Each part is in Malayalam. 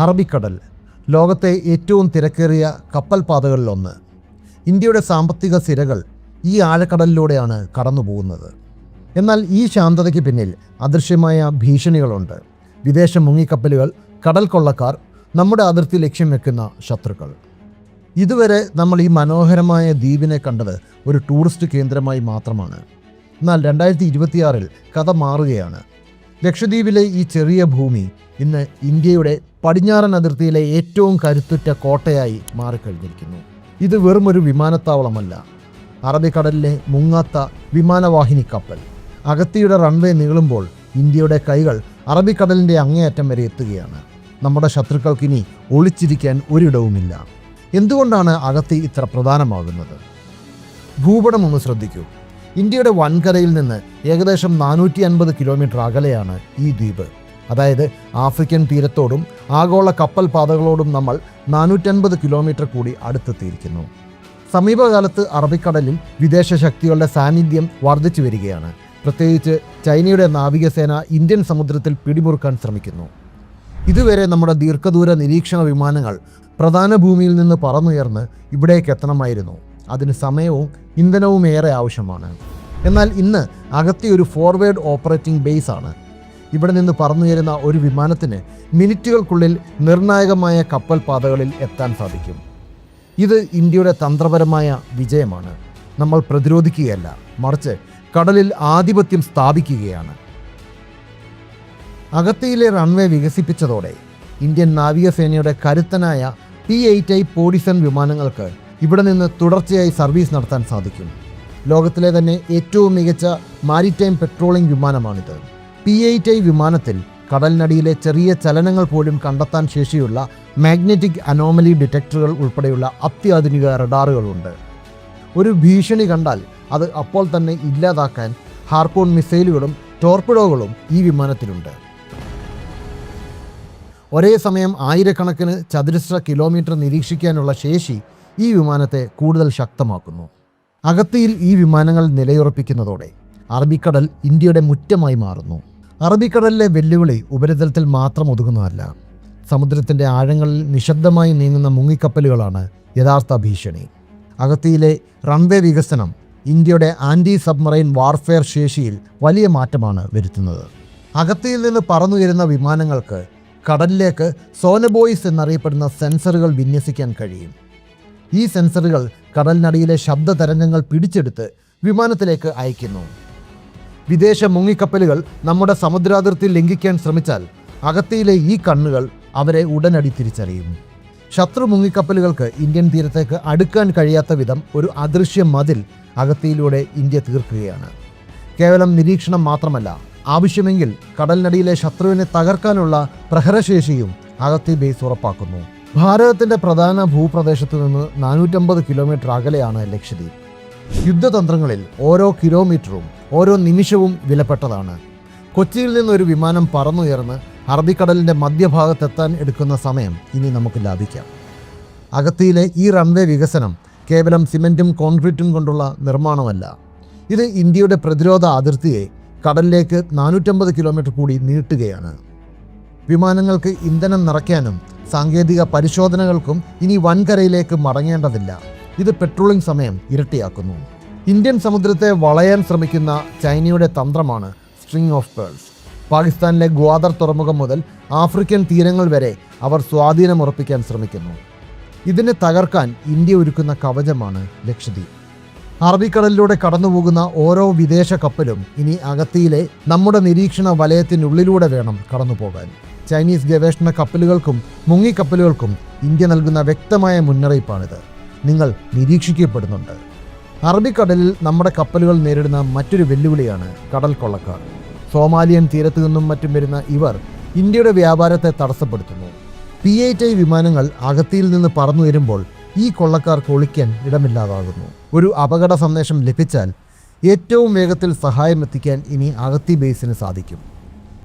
അറബിക്കടൽ ലോകത്തെ ഏറ്റവും തിരക്കേറിയ കപ്പൽ പാതകളിലൊന്ന്. ഇന്ത്യയുടെ സാമ്പത്തിക സിരകൾ ഈ ആഴക്കടലിലൂടെയാണ് കടന്നുപോകുന്നത്. എന്നാൽ ഈ ശാന്തതയ്ക്ക് പിന്നിൽ അദൃശ്യമായ ഭീഷണികളുണ്ട്. വിദേശ മുങ്ങിക്കപ്പലുകൾ, കടൽ കൊള്ളക്കാർ, നമ്മുടെ അതിർത്തി ലക്ഷ്യം വെക്കുന്ന ശത്രുക്കൾ. ഇതുവരെ നമ്മൾ ഈ മനോഹരമായ ദ്വീപിനെ കണ്ടത് ഒരു ടൂറിസ്റ്റ് കേന്ദ്രമായി മാത്രമാണ്. എന്നാൽ 2026 കഥ മാറുകയാണ്. ലക്ഷദ്വീപിലെ ഈ ചെറിയ ഭൂമി ഇന്ന് ഇന്ത്യയുടെ പടിഞ്ഞാറൻ അതിർത്തിയിലെ ഏറ്റവും കരുത്തുറ്റ കോട്ടയായി മാറിക്കഴിഞ്ഞിരിക്കുന്നു. ഇത് വെറുമൊരു വിമാനത്താവളമല്ല, അറബിക്കടലിലെ മുങ്ങാത്ത വിമാനവാഹിനി കപ്പൽ. അഗത്തിയുടെ റൺവേ നീളുമ്പോൾ ഇന്ത്യയുടെ കൈകൾ അറബിക്കടലിൻ്റെ അങ്ങേയറ്റം വരെ എത്തുകയാണ്. നമ്മുടെ ശത്രുക്കൾക്കിനി ഒളിച്ചിരിക്കാൻ ഒരിടവുമില്ല. എന്തുകൊണ്ടാണ് അഗത്തി ഇത്ര പ്രധാനമാകുന്നത്? ഭൂപടം ഒന്ന് ശ്രദ്ധിക്കൂ. ഇന്ത്യയുടെ വൻകരയിൽ നിന്ന് ഏകദേശം 450 കിലോമീറ്റർ അകലെയാണ് ഈ ദ്വീപ്. അതായത് ആഫ്രിക്കൻ തീരത്തോടും ആഗോള കപ്പൽ പാതകളോടും നമ്മൾ 450 കിലോമീറ്റർ കൂടി അടുത്തെത്തിയിരിക്കുന്നു. സമീപകാലത്ത് അറബിക്കടലിൽ വിദേശ ശക്തികളുടെ സാന്നിധ്യം വർദ്ധിച്ചു വരികയാണ്. പ്രത്യേകിച്ച് ചൈനയുടെ നാവികസേന ഇന്ത്യൻ സമുദ്രത്തിൽ പിടിമുറുക്കാൻ ശ്രമിക്കുന്നു. ഇതുവരെ നമ്മുടെ ദീർഘദൂര നിരീക്ഷണ വിമാനങ്ങൾ പ്രധാന ഭൂമിയിൽ നിന്ന് പറന്നുയർന്ന് ഇവിടേക്ക് എത്തണമായിരുന്നു. അതിന് സമയവും ഇന്ധനവും ഏറെ ആവശ്യമാണ്. എന്നാൽ ഇന്ന് അഗത്തി ഒരു ഫോർവേഡ് ഓപ്പറേറ്റിംഗ് ബേസ് ആണ്. ഇവിടെ നിന്ന് പറന്നുയരുന്ന ഒരു വിമാനത്തിന് മിനിറ്റുകൾക്കുള്ളിൽ നിർണായകമായ കപ്പൽ പാതകളിൽ എത്താൻ സാധിക്കും. ഇത് ഇന്ത്യയുടെ തന്ത്രപരമായ വിജയമാണ്. നമ്മൾ പ്രതിരോധിക്കുകയല്ല, മറിച്ച് കടലിൽ ആധിപത്യം സ്ഥാപിക്കുകയാണ്. അഗത്തിയിലെ റൺവേ വികസിപ്പിച്ചതോടെ ഇന്ത്യൻ നാവികസേനയുടെ കരുത്തനായ P-8I പോഡിസൺ വിമാനങ്ങൾക്ക് ഇവിടെ നിന്ന് തുടർച്ചയായി സർവീസ് നടത്താൻ സാധിക്കും. ലോകത്തിലെ തന്നെ ഏറ്റവും മികച്ച മാരിടൈം പെട്രോളിംഗ് വിമാനമാണിത്. P-8I വിമാനത്തിൽ കടലിനടിയിലെ ചെറിയ ചലനങ്ങൾ പോലും കണ്ടെത്താൻ ശേഷിയുള്ള മാഗ്നറ്റിക് അനോമലി ഡിറ്റക്ടറുകൾ ഉൾപ്പെടെയുള്ള അത്യാധുനിക റഡാറുകളുണ്ട്. ഒരു ഭീഷണി കണ്ടാൽ അത് അപ്പോൾ തന്നെ ഇല്ലാതാക്കാൻ ഹാർപൂൺ മിസൈലുകളും ടോർപിഡോകളും ഈ വിമാനത്തിലുണ്ട്. ഒരേ സമയം ആയിരക്കണക്കിന് ചതുരശ്ര കിലോമീറ്റർ നിരീക്ഷിക്കാനുള്ള ശേഷി ഈ വിമാനത്തെ കൂടുതൽ ശക്തമാക്കുന്നു. അഗത്തിയിൽ ഈ വിമാനങ്ങൾ നിലയുറപ്പിക്കുന്നതോടെ അറബിക്കടൽ ഇന്ത്യയുടെ മുറ്റമായി മാറുന്നു. അറബിക്കടലിലെ വെല്ലുവിളി ഉപരിതലത്തിൽ മാത്രം ഒതുങ്ങുന്നതല്ല. സമുദ്രത്തിൻ്റെ ആഴങ്ങളിൽ നിശബ്ദമായി നീങ്ങുന്ന മുങ്ങിക്കപ്പലുകളാണ് യഥാർത്ഥ ഭീഷണി. അഗത്തിയിലെ റൺവേ വികസനം ഇന്ത്യയുടെ ആൻറ്റി സബ്മറൈൻ വാർഫെയർ ശേഷിയിൽ വലിയ മാറ്റമാണ് വരുത്തുന്നത്. അഗത്തിയിൽ നിന്ന് പറന്നുയരുന്ന വിമാനങ്ങൾക്ക് കടലിലേക്ക് സോനബോയ്സ് എന്നറിയപ്പെടുന്ന സെൻസറുകൾ വിന്യസിക്കാൻ കഴിയും. ഈ സെൻസറുകൾ കടലിനടിയിലെ ശബ്ദ തരംഗങ്ങൾ പിടിച്ചെടുത്ത് വിമാനത്തിലേക്ക് അയക്കുന്നു. വിദേശ മുങ്ങിക്കപ്പലുകൾ നമ്മുടെ സമുദ്രാതിർത്തി ലംഘിക്കാൻ ശ്രമിച്ചാൽ അഗത്തിയിലെ ഈ കണ്ണുകൾ അവരെ ഉടനടി തിരിച്ചറിയും. ശത്രു മുങ്ങിക്കപ്പലുകൾക്ക് ഇന്ത്യൻ തീരത്തേക്ക് അടുക്കാൻ കഴിയാത്ത വിധം ഒരു അദൃശ്യ മതിൽ അഗത്തിയിലൂടെ ഇന്ത്യ തീർക്കുകയാണ്. കേവലം നിരീക്ഷണം മാത്രമല്ല, ആവശ്യമെങ്കിൽ കടലിനടിയിലെ ശത്രുവിനെ തകർക്കാനുള്ള പ്രഹരശേഷിയും അഗത്തി ബേസ് ഉറപ്പാക്കുന്നു. ഭാരതത്തിൻ്റെ പ്രധാന ഭൂപ്രദേശത്തു നിന്ന് 450 കിലോമീറ്റർ അകലെയാണ് ലക്ഷദ്വീപ്. യുദ്ധതന്ത്രങ്ങളിൽ ഓരോ കിലോമീറ്ററും ഓരോ നിമിഷവും വിലപ്പെട്ടതാണ്. കൊച്ചിയിൽ നിന്നൊരു വിമാനം പറന്നുയർന്ന് അറബിക്കടലിൻ്റെ മധ്യഭാഗത്തെത്താൻ എടുക്കുന്ന സമയം ഇനി നമുക്ക് ലാഭിക്കാം. അഗത്തിയിലെ ഈ റൺവേ വികസനം കേവലം സിമെൻറ്റും കോൺക്രീറ്റും കൊണ്ടുള്ള നിർമ്മാണമല്ല. ഇത് ഇന്ത്യയുടെ പ്രതിരോധ അതിർത്തിയെ കടലിലേക്ക് 450 കിലോമീറ്റർ കൂടി നീട്ടുകയാണ്. വിമാനങ്ങൾക്ക് ഇന്ധനം നിറയ്ക്കാനും സാങ്കേതിക പരിശോധനകൾക്കും ഇനി വൻകരയിലേക്ക് മടങ്ങേണ്ടതില്ല. ഇത് പെട്രോളിംഗ് സമയം ഇരട്ടിയാക്കുന്നു. ഇന്ത്യൻ സമുദ്രത്തെ വളയാൻ ശ്രമിക്കുന്ന ചൈനയുടെ തന്ത്രമാണ് സ്ട്രിംഗ് ഓഫ് പേൾസ്. പാകിസ്ഥാനിലെ ഗ്വാദർ തുറമുഖം മുതൽ ആഫ്രിക്കൻ തീരങ്ങൾ വരെ അവർ സ്വാധീനമുറപ്പിക്കാൻ ശ്രമിക്കുന്നു. ഇതിനെ തകർക്കാൻ ഇന്ത്യ ഒരുക്കുന്ന കവചമാണ് ലക്ഷദ്വീപ്. അറബിക്കടലിലൂടെ കടന്നുപോകുന്ന ഓരോ വിദേശ കപ്പലും ഇനി അഗത്തിയിലെ നമ്മുടെ നിരീക്ഷണ വലയത്തിനുള്ളിലൂടെ വേണം കടന്നുപോകാൻ. ചൈനീസ് ഗവേഷണ കപ്പലുകൾക്കും മുങ്ങിക്കപ്പലുകൾക്കും ഇന്ത്യ നൽകുന്ന വ്യക്തമായ മുന്നറിയിപ്പാണിത്. നിങ്ങൾ നിരീക്ഷിക്കപ്പെടുന്നുണ്ട്. അറബിക്കടലിൽ നമ്മുടെ കപ്പലുകൾ നേരിടുന്ന മറ്റൊരു വെല്ലുവിളിയാണ് കടൽ കൊള്ളക്കാർ. സോമാലിയൻ തീരത്തു നിന്നും മറ്റും വരുന്ന ഇവർ ഇന്ത്യയുടെ വ്യാപാരത്തെ തടസ്സപ്പെടുത്തുന്നു. P-8I വിമാനങ്ങൾ അഗത്തിയിൽ നിന്ന് പറന്നു വരുമ്പോൾ ഈ കൊള്ളക്കാർക്ക് ഒളിക്കാൻ ഇടമില്ലാതാകുന്നു. ഒരു അപകട സന്ദേശം ലഭിച്ചാൽ ഏറ്റവും വേഗത്തിൽ സഹായം എത്തിക്കാൻ ഇനി അഗത്തി ബേസിന് സാധിക്കും.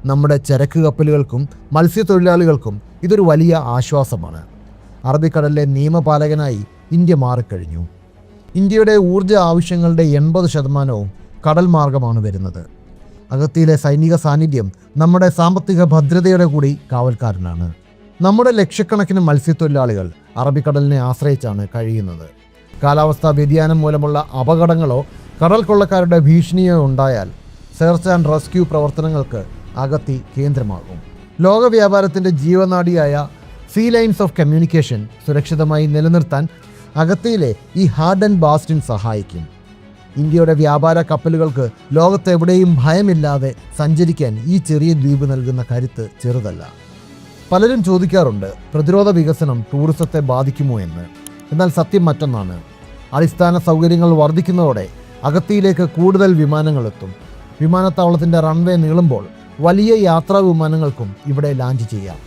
നമ്മുടെ ചരക്ക് കപ്പലുകൾക്കും മത്സ്യത്തൊഴിലാളികൾക്കും ഇതൊരു വലിയ ആശ്വാസമാണ്. അറബിക്കടലിലെ നിയമപാലകനായി ഇന്ത്യ മാറിക്കഴിഞ്ഞു. ഇന്ത്യയുടെ ഊർജ്ജ ആവശ്യങ്ങളുടെ 80% കടൽ മാർഗമാണ് വരുന്നത്. അഗത്തിയിലെ സൈനിക സാന്നിധ്യം നമ്മുടെ സാമ്പത്തിക ഭദ്രതയുടെ കൂടി കാവൽക്കാരനാണ്. നമ്മുടെ ലക്ഷക്കണക്കിന് മത്സ്യത്തൊഴിലാളികൾ അറബിക്കടലിനെ ആശ്രയിച്ചാണ് കഴിയുന്നത്. കാലാവസ്ഥാ വ്യതിയാനം മൂലമുള്ള അപകടങ്ങളോ കടൽ കൊള്ളക്കാരുടെ ഭീഷണിയോ ഉണ്ടായാൽ സെർച്ച് ആൻഡ് റെസ്ക്യൂ പ്രവർത്തനങ്ങൾക്ക് അഗത്തി കേന്ദ്രമാകും. ലോക വ്യാപാരത്തിൻ്റെ ജീവനാഡിയായ സീ ലൈൻസ് ഓഫ് കമ്മ്യൂണിക്കേഷൻ സുരക്ഷിതമായി നിലനിർത്താൻ അഗത്തിയിലെ ഈ ഹാർഡൻ ബാസ്റ്റിൻ സഹായിക്കും. ഇന്ത്യയുടെ വ്യാപാര കപ്പലുകൾക്ക് ലോകത്തെവിടെയും ഭയമില്ലാതെ സഞ്ചരിക്കാൻ ഈ ചെറിയ ദ്വീപ് നൽകുന്ന കരുത്ത് ചെറുതല്ല. പലരും ചോദിക്കാറുണ്ട്, പ്രതിരോധ വികസനം ടൂറിസത്തെ ബാധിക്കുമോ എന്ന്. എന്നാൽ സത്യം മറ്റൊന്നാണ്. അടിസ്ഥാന സൗകര്യങ്ങൾ വർദ്ധിക്കുന്നതോടെ അഗത്തിയിലേക്ക് കൂടുതൽ വിമാനങ്ങൾ എത്തും. വിമാനത്താവളത്തിൻ്റെ റൺവേ നീളുമ്പോൾ വലിയ യാത്രാ വിമാനങ്ങൾക്കും ഇവിടെ ലാൻഡ് ചെയ്യാം.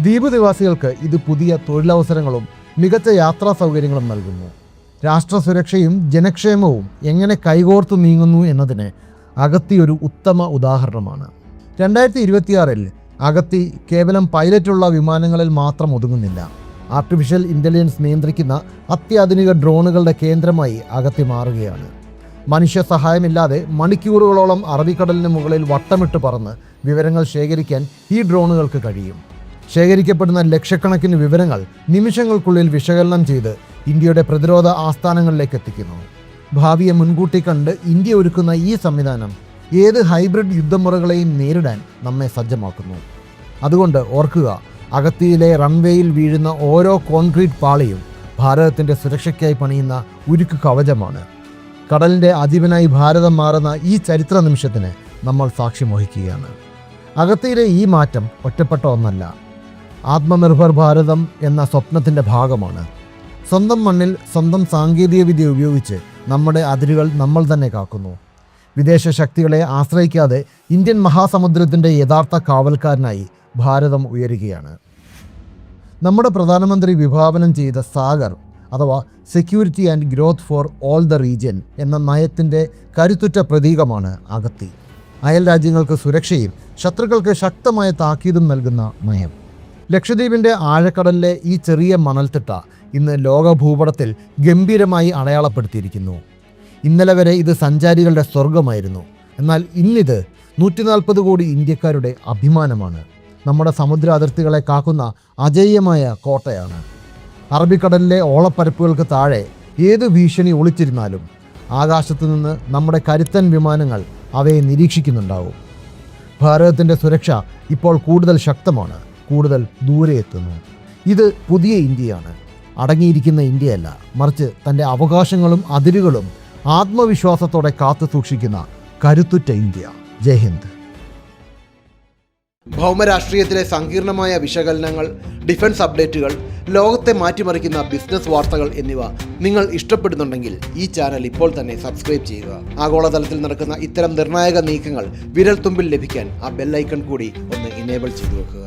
ദ്വീപ് നിവാസികൾക്ക് ഇത് പുതിയ തൊഴിലവസരങ്ങളും മികച്ച യാത്രാ സൗകര്യങ്ങളും നൽകുന്നു. രാഷ്ട്ര സുരക്ഷയും ജനക്ഷേമവും എങ്ങനെ കൈകോർത്തു നീങ്ങുന്നു എന്നതിന് അഗത്തി ഒരു ഉത്തമ ഉദാഹരണമാണ്. 2026 അഗത്തി കേവലം പൈലറ്റുള്ള വിമാനങ്ങളിൽ മാത്രം ഒതുങ്ങുന്നില്ല. ആർട്ടിഫിഷ്യൽ ഇൻ്റലിജൻസ് നിയന്ത്രിക്കുന്ന അത്യാധുനിക ഡ്രോണുകളുടെ കേന്ദ്രമായി അഗത്തി മാറുകയാണ്. മനുഷ്യ സഹായമില്ലാതെ മണിക്കൂറുകളോളം അറബിക്കടലിന് മുകളിൽ വട്ടമിട്ട് പറന്ന് വിവരങ്ങൾ ശേഖരിക്കാൻ ഈ ഡ്രോണുകൾക്ക് കഴിയും. ശേഖരിക്കപ്പെടുന്ന ലക്ഷക്കണക്കിന് വിവരങ്ങൾ നിമിഷങ്ങൾക്കുള്ളിൽ വിശകലനം ചെയ്ത് ഇന്ത്യയുടെ പ്രതിരോധ ആസ്ഥാനങ്ങളിലേക്ക് എത്തിക്കുന്നു. ഭാവിയെ മുൻകൂട്ടി കണ്ട് ഇന്ത്യ ഒരുക്കുന്ന ഈ സംവിധാനം ഏത് ഹൈബ്രിഡ് യുദ്ധമുറകളെയും നേരിടാൻ നമ്മെ സജ്ജമാക്കുന്നു. അതുകൊണ്ട് ഓർക്കുക, അഗത്തിയിലെ റൺവേയിൽ വീഴുന്ന ഓരോ കോൺക്രീറ്റ് പാളിയും ഭാരതത്തിൻ്റെ സുരക്ഷയ്ക്കായി പണിയുന്ന ഉരുക്ക് കവചമാണ്. കടലിൻ്റെ അധിപനായി ഭാരതം മാറുന്ന ഈ ചരിത്ര നിമിഷത്തിന് നമ്മൾ സാക്ഷ്യം വഹിക്കുകയാണ്. അഗത്തിയിലെ ഈ മാറ്റം ഒറ്റപ്പെട്ട ഒന്നല്ല, ആത്മനിർഭർ ഭാരതം എന്ന സ്വപ്നത്തിൻ്റെ ഭാഗമാണ്. സ്വന്തം മണ്ണിൽ സ്വന്തം സാങ്കേതികവിദ്യ ഉപയോഗിച്ച് നമ്മുടെ അതിരുകൾ നമ്മൾ തന്നെ കാക്കുന്നു. വിദേശ ശക്തികളെ ആശ്രയിക്കാതെ ഇന്ത്യൻ മഹാസമുദ്രത്തിൻ്റെ യഥാർത്ഥ കാവൽക്കാരനായി ഭാരതം ഉയരുകയാണ്. നമ്മുടെ പ്രധാനമന്ത്രി വിഭാവനം ചെയ്ത സാഗർ അഥവാ security and growth for all the region എന്ന നയത്തിൻ്റെ കരുത്തുറ്റ പ്രതീകമാണ് അഗത്തി. അയൽ രാജ്യങ്ങൾക്ക് സുരക്ഷയും ശത്രുക്കൾക്ക് ശക്തമായ താക്കീതും നൽകുന്ന നയം. ലക്ഷദ്വീപിൻ്റെ ആഴക്കടലിലെ ഈ ചെറിയ മണൽത്തിട്ട ഇന്ന് ലോക ഭൂപടത്തിൽ ഗംഭീരമായി അടയാളപ്പെടുത്തിയിരിക്കുന്നു. ഇന്നലെ വരെ ഇത് സഞ്ചാരികളുടെ സ്വർഗമായിരുന്നു. എന്നാൽ ഇന്നിത് 140 കോടി ഇന്ത്യക്കാരുടെ അഭിമാനമാണ്. നമ്മുടെ സമുദ്ര അതിർത്തികളെ കാക്കുന്ന അജയ്യമായ കോട്ടയാണ്. അറബിക്കടലിലെ ഓളപ്പരപ്പുകൾക്ക് താഴെ ഏത് ഭീഷണി ഒളിച്ചിരുന്നാലും ആകാശത്തു നിന്ന് നമ്മുടെ കരുത്തൻ വിമാനങ്ങൾ അവയെ നിരീക്ഷിക്കുന്നുണ്ടാവും. ഭാരതത്തിൻ്റെ സുരക്ഷ ഇപ്പോൾ കൂടുതൽ ശക്തമാണ്, കൂടുതൽ ദൂരെ എത്തുന്നു. ഇത് പുതിയ ഇന്ത്യയാണ്. അടങ്ങിയിരിക്കുന്ന ഇന്ത്യയല്ല, മറിച്ച് തൻ്റെ അവകാശങ്ങളും അതിരുകളും ആത്മവിശ്വാസത്തോടെ കാത്തു സൂക്ഷിക്കുന്ന കരുത്തുറ്റ ഇന്ത്യ. ജയ് ഹിന്ദ്. ഭൗമരാഷ്ട്രീയത്തിലെ സങ്കീർണമായ വിശകലനങ്ങൾ, ഡിഫൻസ് അപ്ഡേറ്റുകൾ, ലോകത്തെ മാറ്റിമറിക്കുന്ന ബിസിനസ് വാർത്തകൾ എന്നിവ നിങ്ങൾ ഇഷ്ടപ്പെടുന്നുണ്ടെങ്കിൽ ഈ ചാനൽ ഇപ്പോൾ തന്നെ സബ്സ്ക്രൈബ് ചെയ്യുക. ആഗോളതലത്തിൽ നടക്കുന്ന ഇത്തരം നിർണായക നീക്കങ്ങൾ വിരൽത്തുമ്പിൽ ലഭിക്കാൻ ആ ബെല്ലൈക്കൺ കൂടി ഒന്ന് ഇനേബിൾ ചെയ്തു വെക്കുക.